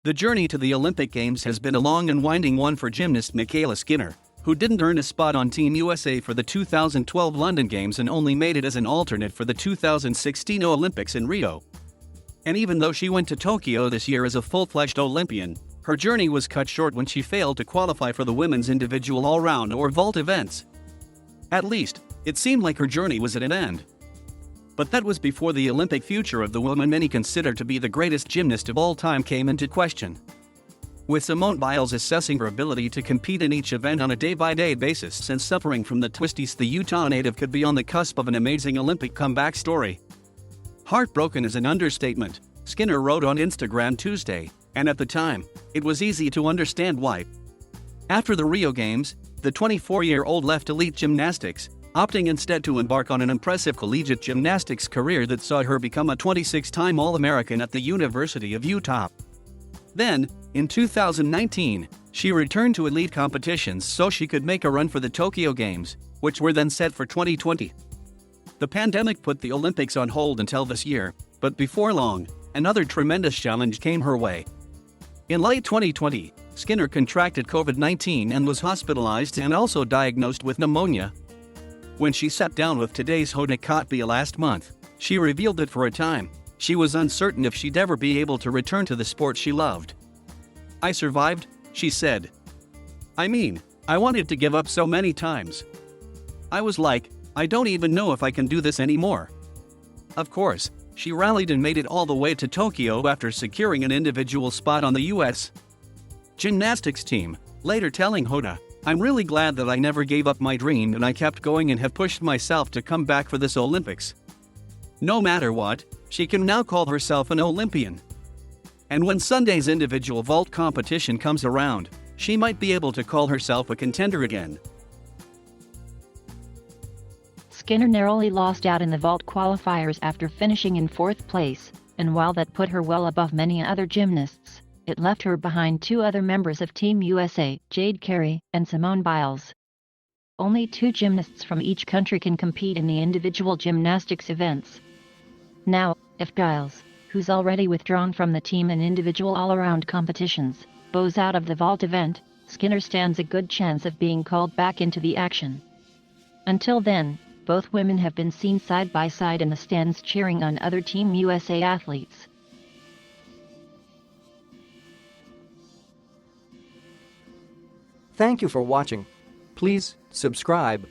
The journey to the Olympic Games has been a long and winding one for gymnast MyKayla Skinner, who didn't earn a spot on Team USA for the 2012 London Games and only made it as an alternate for the 2016 Olympics in Rio. And even though she went to Tokyo this year as a full-fledged Olympian, her journey was cut short when she failed to qualify for the women's individual all-round or vault events. At least, it seemed like her journey was at an end. But that was before the Olympic future of the woman many consider to be the greatest gymnast of all time came into question. With Simone Biles assessing her ability to compete in each event on a day-by-day basis since suffering from the twisties, the Utah native could be on the cusp of an amazing Olympic comeback story. Heartbroken is an understatement, Skinner wrote on Instagram Tuesday, and at the time, it was easy to understand why. After the Rio Games, the 24-year-old left elite gymnastics, opting instead to embark on an impressive collegiate gymnastics career that saw her become a 26-time All-American at the University of Utah. Then, in 2019, she returned to elite competitions so she could make a run for the Tokyo Games, which were then set for 2020. The pandemic put the Olympics on hold until this year, but before long, another tremendous challenge came her way. In late 2020, Skinner contracted COVID-19 and was hospitalized and also diagnosed with pneumonia. When she sat down with today's End.But last month, she revealed that for a time, she was uncertain if she'd ever be able to return to the sport she loved. "I survived," she said. "I mean, I wanted to give up so many times. I was like, I don't even know if I can do this anymore." Of course, she rallied and made it all the way to Tokyo after securing an individual spot on the U.S. gymnastics team, later telling Hoda, "I'm really glad that I never gave up my dream and I kept going and have pushed myself to come back for this Olympics." No matter what, she can now call herself an Olympian. And when Sunday's individual vault competition comes around, she might be able to call herself a contender again. Skinner narrowly lost out in the vault qualifiers after finishing in 4th place, and while that put her well above many other gymnasts, it left her behind two other members of Team USA, Jade Carey and Simone Biles. Only 2 gymnasts from each country can compete in the individual gymnastics events. Now, if Biles, who's already withdrawn from the team in individual all-around competitions, bows out of the vault event, Skinner stands a good chance of being called back into the action. Until then, both women have been seen side by side in the stands cheering on other Team USA athletes. Thank you for watching. Please subscribe.